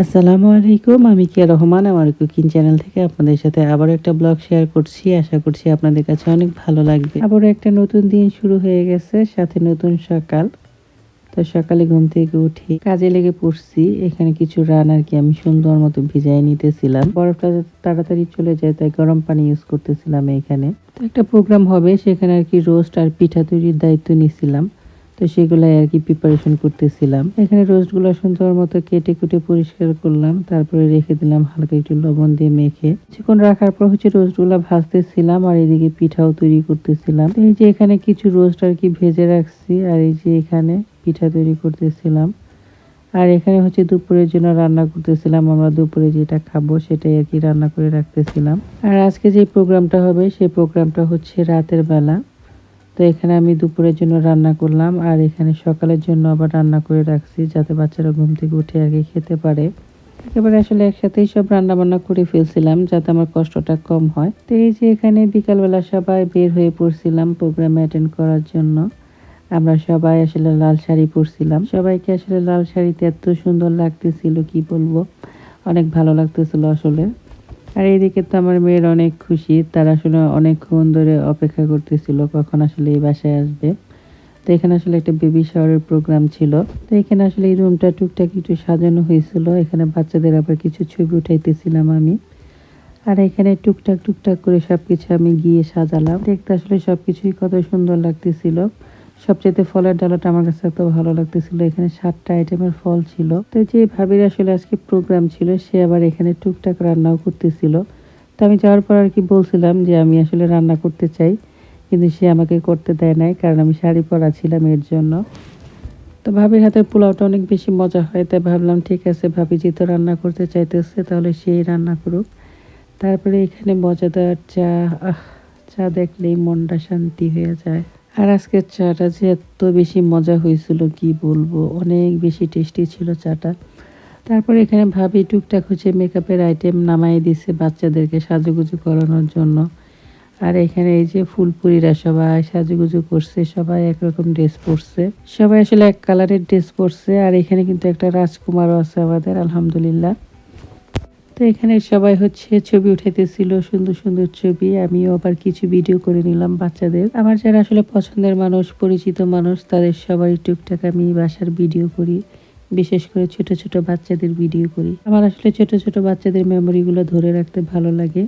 আসসালামু আলাইকুম। আমি কিয়া রহমান আমার কুকিং চ্যানেল থেকে আপনাদের সাথে আবারও একটা ব্লগ শেয়ার করছি। আশা করছি আপনাদের কাছে অনেক ভালো লাগবে। আবারও একটা নতুন দিন শুরু হয়ে গেছে, সাথে নতুন সকাল। তো সকালে ঘুম থেকে উঠি কাজে লেগে পড়ছি। এখানে কিছু রান আর কি আমি সুন্দর মতো ভিজাই নিতেছিলাম। বরফটা যাতে তাড়াতাড়ি চলে যায় তাই গরম পানি ইউজ করতেছিলাম এখানে। তো একটা প্রোগ্রাম হবে, সেখানে আর কি রোস্ট আর পিঠা তৈরির দায়িত্ব নিয়েছিলাম। তো সেগুলাই আর কি প্রিপারেশন করতেছিলাম। এখানে রোস্টগুলো সুন্দর মতো কেটে কুটে পরিষ্কার করলাম, তারপরে রেখে দিলাম হালকা একটু লবণ দিয়ে মেখে। কিছুক্ষণ রাখার পর রোস্টগুলো ভাজতেছিলাম আর এদিকে পিঠাও তৈরি করতেছিলাম। এই যে এখানে কিছু রোস্ট আর কি ভেজে রাখছি, আর এই যে এখানে পিঠা তৈরি করতেছিলাম। আর এখানে দুপুরের জন্য রান্না করতেছিলাম। আমরা দুপুরে যেটা খাবো সেটাই আর কি রান্না করে রাখতেছিলাম। আর আজকে যে প্রোগ্রামটা হবে সেই প্রোগ্রামটা হচ্ছে রাতের বেলা। তো এখানে আমি দুপুরের জন্য রান্না করলাম, আর এখানে সকালের জন্য আবার রান্না করে রাখছি যাতে বাচ্চারা ঘুম থেকে উঠে আগে খেতে পারে। একেবারে একসাথেই সব রান্না বান্না করে ফেলছিলাম যাতে আমার কষ্টটা কম হয়। তো এই যে এখানে বিকালবেলা সবাই বের হয়ে পড়ছিলাম প্রোগ্রাম অ্যাটেন্ড করার জন্য। আমরা সবাই লাল শাড়ি পরছিলাম। সবাইকে লাল শাড়িতে এত সুন্দর লাগতেছিল কি বলবো, অনেক ভালো লাগতেছিল আসলে। আর এইদিকে তো আমার মেয়ের অনেক খুশি, তারা অনেকক্ষণ ধরে অপেক্ষা করতেছিল কখন এই বাসায় আসবে। তো এখানে একটা বেবি শাওয়ারের প্রোগ্রাম ছিল। তো এখানে এই রুমটা টুকটাক একটু সাজানো হয়েছিল। এখানে বাচ্চাদের আবার কিছু ছবি উঠাইতেছিলাম আমি। আর এখানে টুকটাক টুকটাক করে সবকিছু আমি গিয়ে সাজালাম। দেখতে সবকিছুই কত সুন্দর লাগতেছিল। সবচেয়ে ফলের ডালাটা আমার কাছে এত ভালো লাগতেছিল। এখানে 7টা আইটেমের ফল ছিল। তো যে ভাবির আজকে প্রোগ্রাম ছিল সে আবার এখানে টুকটাক রান্নাও করতেছিল। তো আমি যাওয়ার পর আর কি বলছিলাম যে আমি রান্না করতে চাই, কিন্তু সে আমাকে করতে দেয় নাই, কারণ আমি শাড়ি পরা ছিলাম এর জন্য। তো ভাবির হাতের পোলাওটা অনেক বেশি মজা হয়, তাই ভাবলাম ঠিক আছে, ভাবি যেহেতু রান্না করতে চাইতেছে তাহলে সেই রান্না করুক। তারপরে এখানে মজাদার চা, চা দেখলেই মনটা শান্তি হয়ে যায়। আর আজকের চাটা যে এত বেশি মজা হয়েছিল কি বলবো, অনেক বেশি টেস্টি ছিল চাটা। তারপরে এখানে ভাবি টুকটাক মেকআপের আইটেম নামাই দিছে বাচ্চাদেরকে সাজুগুজু করানোর জন্য। আর এখানে এই যে ফুলপুরিরা সবাই সাজুগুজু করছে, সবাই একরকম ড্রেস পরছে, সবাই এক কালারের ড্রেস পরছে। আর এখানে কিন্তু একটা রাজকুমারও আছে আমাদের, আলহামদুলিল্লাহ। তো এখানে সবাই ছবি উঠাইতেছিল, সুন্দর সুন্দর ছবি। আমিও আবার কিছু ভিডিও করে নিলাম বাচ্চাদের। আমার যারা পছন্দের মানুষ, পরিচিত মানুষ, তাদের সবাই টুকটাক আমি বাসার ভিডিও করি। বিশেষ করে ছোট ছোট বাচ্চাদের ভিডিও করি। আমার ছোট ছোট বাচ্চাদের মেমোরিগুলো ধরে রাখতে ভালো লাগে।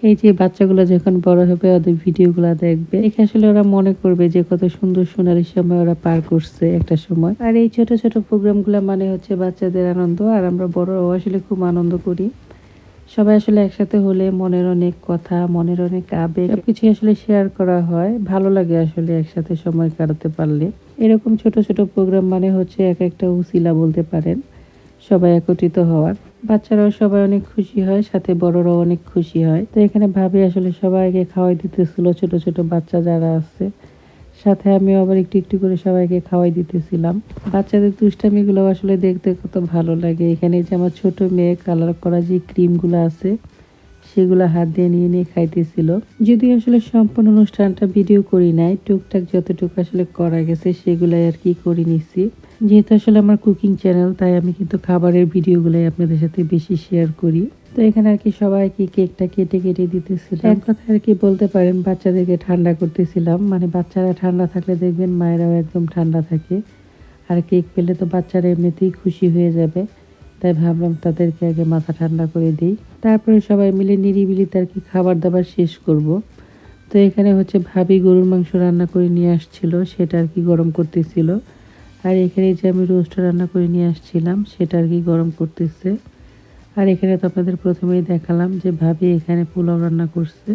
এই যে বাচ্চাগুলো যখন বড় হবে ওদের ভিডিওগুলো দেখবে, দেখে ওরা মনে করবে যে কত সুন্দর সোনালি সময় ওরা পার করছে একটা সময়। আর এই ছোট ছোট প্রোগ্রামগুলো মানে বাচ্চাদের আনন্দ, আর আমরা বড়রাও খুব আনন্দ করি। সবাই একসাথে হলে মনের অনেক কথা, মনের অনেক আবেগ সবকিছু শেয়ার করা হয়। ভালো লাগে একসাথে সময় কাটাতে পারলে। এরকম ছোট ছোট প্রোগ্রাম মানে এক একটা উসিলা বলতে পারেন সবাই একত্রিত হওয়ার। বাচ্চারাও সবাই অনেক খুশি হয়, সাথে বড়রাও অনেক খুশি হয়। তো এখানে ভাবি সবাইকে খাওয়াই দিতেছিল, ছোট ছোট বাচ্চা যারা আছে, সাথে আমিও আবার একটু একটু করে সবাইকে খাওয়াই দিতেছিলাম। বাচ্চাদের দুষ্টামিগুলো দেখতে কত ভালো লাগে। এখানে যে আমার ছোট মেয়ে কালার করা যে ক্রিমগুলো আছে সেগুলো হাত দিয়ে নিয়ে নিয়ে খাইতেছিল। যদি সম্পূর্ণ অনুষ্ঠানটা ভিডিও করি নাই, টুকটাক যতটুকু করা গেছে সেগুলাই আর কি করে নিছি। যেহেতু আমার কুকিং চ্যানেল, তাই আমি কিন্তু খাবারের ভিডিওগুলাই আপনাদের সাথে বেশি শেয়ার করি। তো এখানে আর কি সবাই কেকটা কেটে কেটে দিতেছিলাম। এক কথা আর কি বলতে পারেন বাচ্চাদেরকে ঠান্ডা করতেছিলাম। মানে বাচ্চারা ঠান্ডা থাকলে দেখবেন মায়েরাও একদম ঠান্ডা থাকে। আর কেক পেলে তো বাচ্চারা এমনিতেই খুশি হয়ে যাবে, তাই ভাবলাম তাদেরকে আগে মাথা ঠান্ডা করে দিই, তারপরে সবাই মিলে নিরিবিলিতে আর কি খাবার দাবার শেষ করব। তো এখানে ভাবি গরুর মাংস রান্না করে নিয়ে আসছিল, সেটা আর কি গরম করতেছিল। আর এখানে যে আমি রোস্ট রান্না করে নিয়ে আসছিলাম সেটা আর কি গরম করতেছে। আর এখানে তো আপনাদের প্রথমেই দেখালাম যে ভাবি এখানে পোলাও রান্না করছে,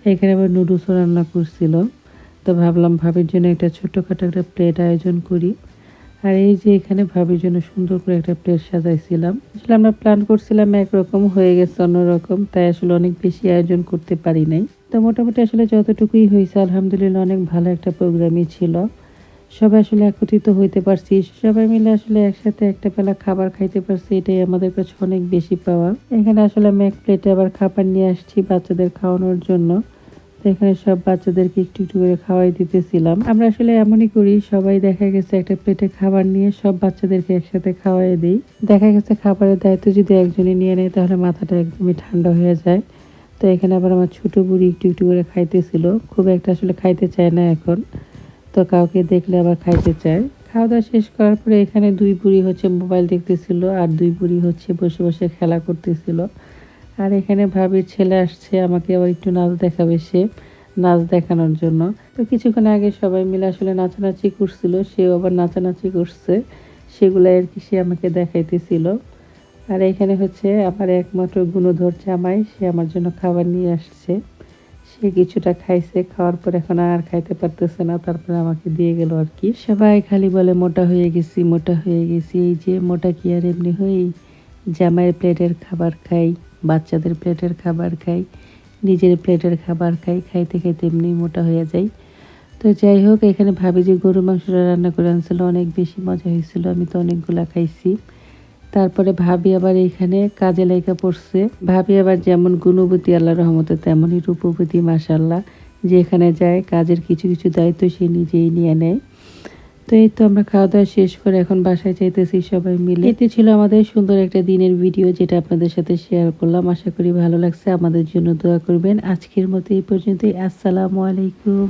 এখানে আবার নুডলসও রান্না করছিল। তো ভাবলাম ভাবির জন্য একটা ছোট্টখাটো একটা প্লেট আয়োজন করি। আর এই যে এখানে ভাবির জন্য সুন্দর করে একটা প্লেট সাজাইছিলাম। আমরা প্ল্যান করছিলাম একরকম, হয়ে গেছে অন্যরকম, তাই অনেক বেশি আয়োজন করতে পারি নাই। তো মোটামুটি যতটুকুই হয়েছে আলহামদুলিল্লাহ অনেক ভালো একটা প্রোগ্রামই ছিল। সবাই একত্রিত হইতে পারছি, সবাই মিলে একসাথে একটা বেলা খাবার খাইতে পারছি, এটাই আমাদের কাছে অনেক বেশি পাওয়া। এখানে আমি এক প্লেটে আবার খাবার নিয়ে আসছি বাচ্চাদের খাওয়ানোর জন্য। এখানে সব বাচ্চাদেরকে একটু একটু করে খাওয়াই দিতেছিলাম। আমরা আসলে এমনই করি, সবাই দেখা গেছে একটা প্লেটে খাবার নিয়ে সব বাচ্চাদেরকে একসাথে খাওয়াই দিই। দেখা গেছে খাবারের দায়িত্ব যদি একজনই নিয়ে নেয় তাহলে মাথাটা একদমই ঠান্ডা হয়ে যায়। তো এখানে আবার আমার ছোট বুড়ি একটু একটু করে খাইতেছিল, খুব একটা আসলে খাইতে চায় না এখন, তো কাউকে দেখলে আবার খাইতে চায়। খাওয়া দাওয়া শেষ করার পরে এখানে দুই বুড়ি হচ্ছে মোবাইল দেখতেছিল আর দুই বুড়ি হচ্ছে বসে বসে খেলা করতেছিল। আর এখানে ভাবির ছেলে আসছে, আমাকে আবার একটু নাচ দেখাবে, সে নাচ দেখানোর জন্য। তো কিছুক্ষণ আগে সবাই মিলে আসলে নাচানাচি করছিল, সেও আবার নাচানাচি করছে, সেগুলো আর কি সে আমাকে দেখাইতেছিল। আর এখানে হচ্ছে আমার একমাত্র গুণধর জামাই, সে আমার জন্য খাবার নিয়ে আসছে। সে কিছুটা খাইছে, খাওয়ার পর এখন আর খাইতে পারতেছে না, তারপরে আমাকে দিয়ে গেল আর কি। সবাই খালি বলে মোটা হয়ে গেছি, মোটা হয়ে গেছি। এই যে মোটা কি আর এমনি হই, জামাইয়ের প্লেটের খাবার খাই, বাচ্চাদের প্লেটের খাবার খাই, নিজের প্লেটের খাবার খাই, খাইতে খাইতে এমনি মোটা হয়ে যাই। তো যাই হোক, এখানে ভাবি যে গরু মাংসটা রান্না করে আনছিল, অনেক বেশি মজা হয়েছিল, আমি তো অনেকগুলা খাইছি। তারপরে ভাবি আবার এখানে কাজে লাইগা পড়ছে। ভাবি আবার যেমন গুণবতী আল্লাহর রহমতে তেমনই রূপবতী মাশাআল্লাহ, যেখানে যায় কাজের কিছু কিছু দায়িত্ব সে নিজেই নিয়ে নেয়। তো এই তো আমরা খাওয়া দাওয়া শেষ করে এখন বাসায় যাইতেছি সবাই মিলে। এতে ছিল আমাদের সুন্দর একটা দিনের ভিডিও, যেটা আপনাদের সাথে শেয়ার করলাম। আশা করি ভালো লাগছে, আমাদের জন্য দোয়া করবেন। আজকের মতো এই পর্যন্তই। আসসালামু আলাইকুম।